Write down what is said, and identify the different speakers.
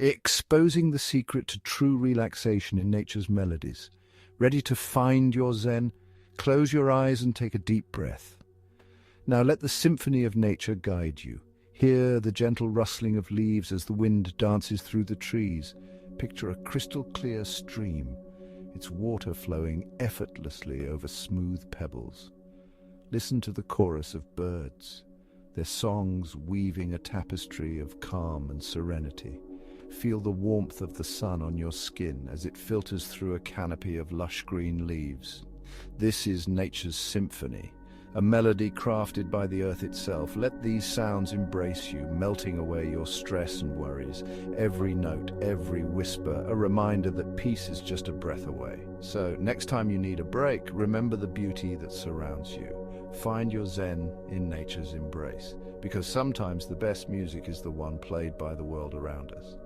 Speaker 1: exposing the secret to true relaxation in nature's melodies. Ready to find your Zen? Close your eyes and take a deep breath. Now let the symphony of nature guide you. Hear the gentle rustling of leaves as the wind dances through the trees. Picture a crystal-clear stream, its water flowing effortlessly over smooth pebbles. Listen to the chorus of birds, their songs weaving a tapestry of calm and serenity. Feel the warmth of the sun on your skin as it filters through a canopy of lush green leaves. This is nature's symphony, a melody crafted by the earth itself. Let these sounds embrace you, melting away your stress and worries. Every note, every whisper, a reminder that peace is just a breath away. So, next time you need a break, remember the beauty that surrounds you. Find your Zen in nature's embrace, because sometimes the best music is the one played by the world around us.